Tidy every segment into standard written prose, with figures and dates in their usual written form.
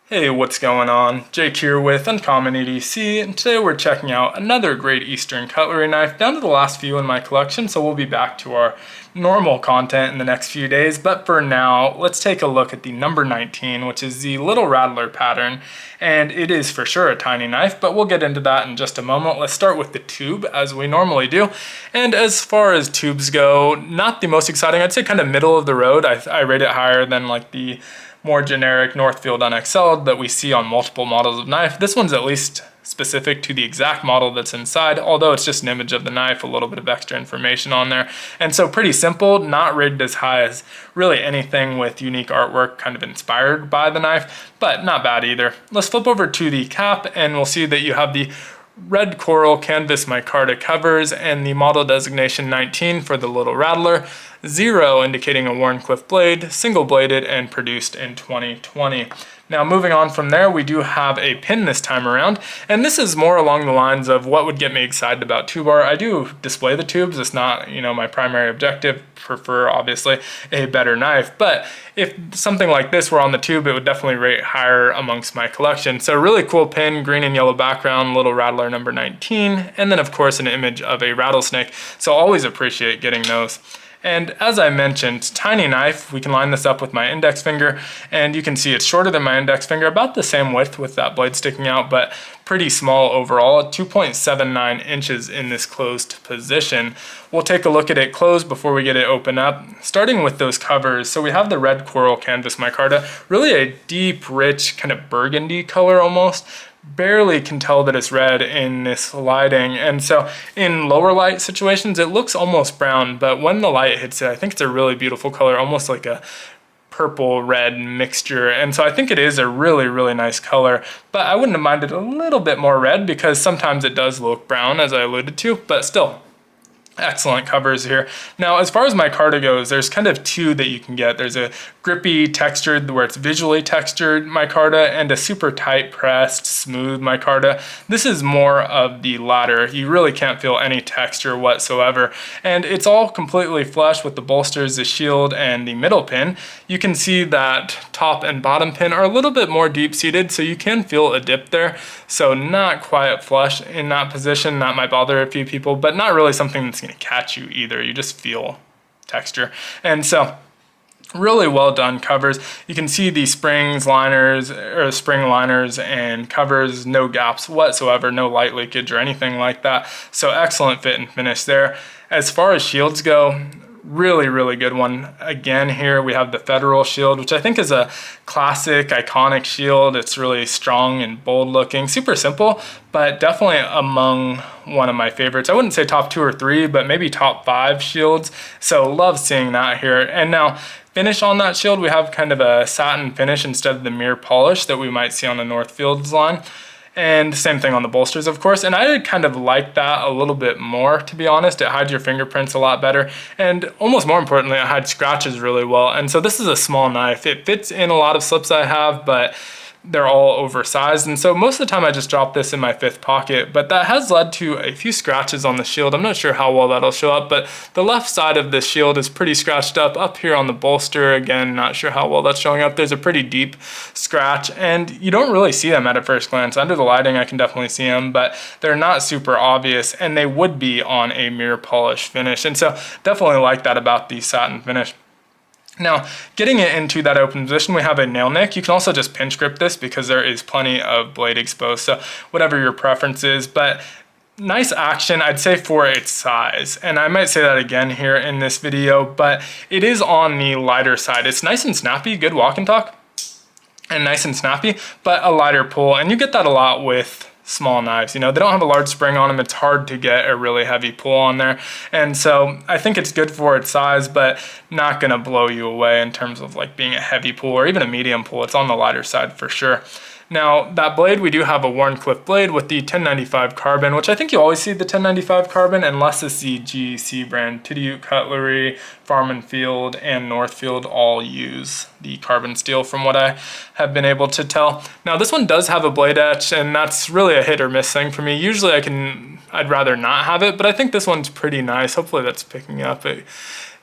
Hey, what's going on? Jake here with Uncommon EDC, and today we're checking out another Great Eastern Cutlery knife, down to the last few in my collection, so we'll be back to our normal content in the next few days. But for now, let's take a look at the number 19, which is the Little Rattler Pattern, and it is for sure a tiny knife, but we'll get into that in just a moment. Let's start with the tube, as we normally do. And as far as tubes go, not the most exciting. I'd say kind of middle of the road. I rate it higher than like the more generic Northfield unexcelled that we see on multiple models of knife. This one's at least specific to the exact model that's inside, although it's just an image of the knife, a little bit of extra information on there. And so pretty simple, not rated as high as really anything with unique artwork kind of inspired by the knife, but not bad either. Let's flip over to the cap and we'll see that you have the Red Coral Canvas Micarta covers and the model designation 19 for the Little Rattler, 0 indicating a Wharncliffe blade, single bladed and produced in 2020. Now moving on from there, we do have a pin this time around, and this is more along the lines of what would get me excited about tube art. I do display the tubes, it's not, my primary objective, prefer obviously a better knife, but if something like this were on the tube, it would definitely rate higher amongst my collection. So really cool pin, green and yellow background, Little Rattler number 19, and then of course an image of a rattlesnake. So always appreciate getting those. And as I mentioned, tiny knife, we can line this up with my index finger, and you can see it's shorter than my index finger, about the same width with that blade sticking out, but pretty small overall, 2.79 inches in this closed position. We'll take a look at it closed before we get it open up, starting with those covers. So we have the Red Coral Canvas Micarta, really a deep, rich, kind of burgundy color almost. Barely can tell that it's red in this lighting, and so in lower light situations it looks almost brown, but when the light hits it, I think it's a really beautiful color, almost like a purple red mixture. And so I think it is a really nice color, but I wouldn't have minded a little bit more red because sometimes it does look brown, as I alluded to, but still excellent covers here. Now, as far as micarta goes, there's kind of two that you can get. There's a grippy textured, where it's visually textured micarta, and a super tight pressed, smooth micarta. This is more of the latter. You really can't feel any texture whatsoever. And it's all completely flush with the bolsters, the shield, and the middle pin. You can see that top and bottom pin are a little bit more deep-seated, so you can feel a dip there. So not quite flush in that position. That might bother a few people, but not really something that's going to catch you either. You just feel texture. And so really well done covers. You can see the springs, liners, or spring liners and covers, no gaps whatsoever, no light leakage or anything like that. So excellent fit and finish there. As far as shields go, really good one. Again, here we have the Federal shield, which I think is a classic, iconic shield. It's really strong and bold looking, super simple, but definitely among one of my favorites. I wouldn't say top 2 or 3, but maybe top 5 shields. So love seeing that here. And now finish on that shield, we have kind of a satin finish instead of the mirror polish that we might see on the Northfield's line. And same thing on the bolsters, of course. And I kind of like that a little bit more, to be honest. It hides your fingerprints a lot better. And almost more importantly, it hides scratches really well. And so this is a small knife. It fits in a lot of slips I have, but they're all oversized, and so most of the time I just drop this in my 5th pocket, but that has led to a few scratches on the shield. I'm not sure how well that'll show up, but the left side of the shield is pretty scratched up here on the bolster. Again, not sure how well that's showing up. There's a pretty deep scratch, and you don't really see them at a first glance. Under the lighting, I can definitely see them, but they're not super obvious, and they would be on a mirror polish finish, and so definitely like that about the satin finish. Now, getting it into that open position, we have a nail nick. You can also just pinch grip this because there is plenty of blade exposed, so whatever your preference is, but nice action, I'd say, for its size. And I might say that again here in this video, but it is on the lighter side. It's nice and snappy, good walk and talk, and nice and snappy, but a lighter pull, and you get that a lot with small knives. They don't have a large spring on them. It's hard to get a really heavy pull on there. And so I think it's good for its size, but not gonna blow you away in terms of like being a heavy pull or even a medium pull. It's on the lighter side for sure. Now, that blade, we do have a Wharncliffe blade with the 1095 carbon, which I think you always see the 1095 carbon unless it's the G.E.C brand. Great Cutlery, Farm and Field, and Northfield all use the carbon steel from what I have been able to tell. Now, this one does have a blade etch, and that's really a hit or miss thing for me. Usually I'd rather not have it, but I think this one's pretty nice. Hopefully that's picking up.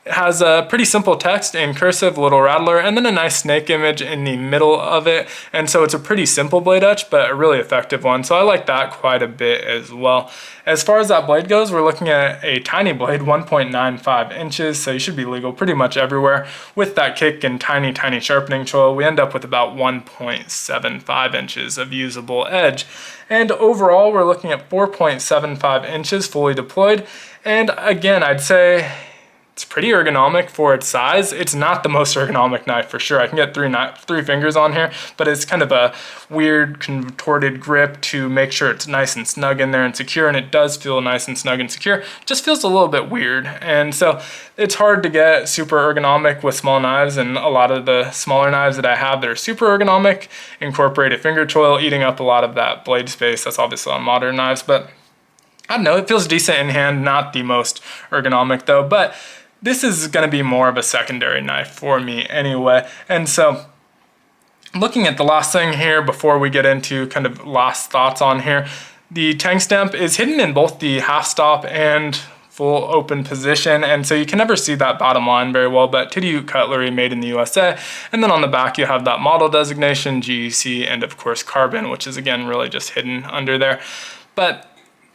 It has a pretty simple text in cursive, Little Rattler, and then a nice snake image in the middle of it. And so it's a pretty simple blade etch, but a really effective one. So I like that quite a bit as well. As far as that blade goes, we're looking at a tiny blade, 1.95 inches. So you should be legal pretty much everywhere. With that kick and tiny, tiny sharpening choil, we end up with about 1.75 inches of usable edge. And overall, we're looking at 4.75 inches fully deployed. And again, I'd say it's pretty ergonomic for its size. It's not the most ergonomic knife for sure. I can get three fingers on here, but it's kind of a weird contorted grip to make sure it's nice and snug in there and secure, and it does feel nice and snug and secure. It just feels a little bit weird, and so it's hard to get super ergonomic with small knives, and a lot of the smaller knives that I have that are super ergonomic incorporate a finger choil, eating up a lot of that blade space. That's obviously on modern knives, but I don't know, it feels decent in hand, not the most ergonomic though, but this is going to be more of a secondary knife for me anyway. And so looking at the last thing here before we get into kind of last thoughts on here, the tang stamp is hidden in both the half stop and full open position, and so you can never see that bottom line very well, but G.E.C Cutlery, made in the USA. And then on the back you have that model designation, G.E.C, and of course carbon, which is again really just hidden under there. But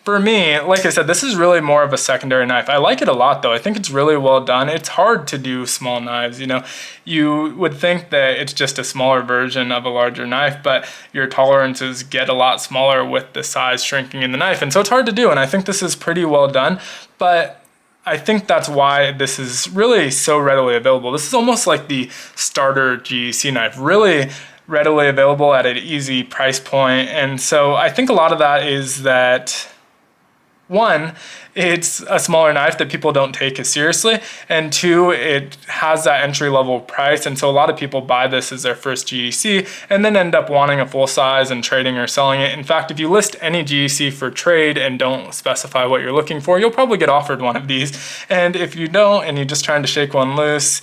for me, like I said, this is really more of a secondary knife. I like it a lot though. I think it's really well done. It's hard to do small knives, you know. You would think that it's just a smaller version of a larger knife, but your tolerances get a lot smaller with the size shrinking in the knife. And so it's hard to do, and I think this is pretty well done. But I think that's why this is really so readily available. This is almost like the starter G.E.C knife. Really readily available at an easy price point. And so I think a lot of that is that, one, it's a smaller knife that people don't take as seriously, and two, it has that entry-level price, and so a lot of people buy this as their first G.E.C and then end up wanting a full size and trading or selling it. In fact, if you list any G.E.C for trade and don't specify what you're looking for, you'll probably get offered one of these. And if you don't and you're just trying to shake one loose,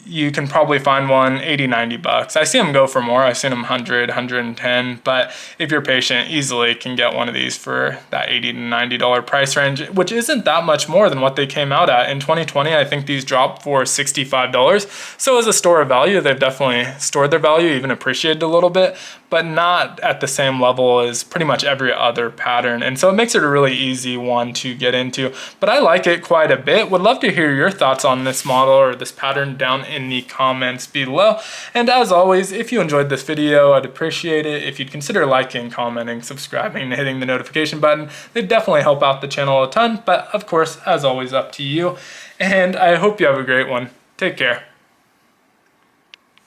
you can probably find one $80-$90. I see them go for more. I've seen them $100-$110, but if you're patient, easily can get one of these for that $80-$90 price range, which isn't that much more than what they came out at. In 2020, I think these dropped for $65. So as a store of value, they've definitely stored their value, even appreciated a little bit, but not at the same level as pretty much every other pattern. And so it makes it a really easy one to get into. But I like it quite a bit. Would love to hear your thoughts on this model or this pattern down in the comments below. And as always, if you enjoyed this video, I'd appreciate it if you'd consider liking, commenting, subscribing, and hitting the notification button. They definitely help out the channel a ton, but of course, as always, up to you. And I hope you have a great one. Take care.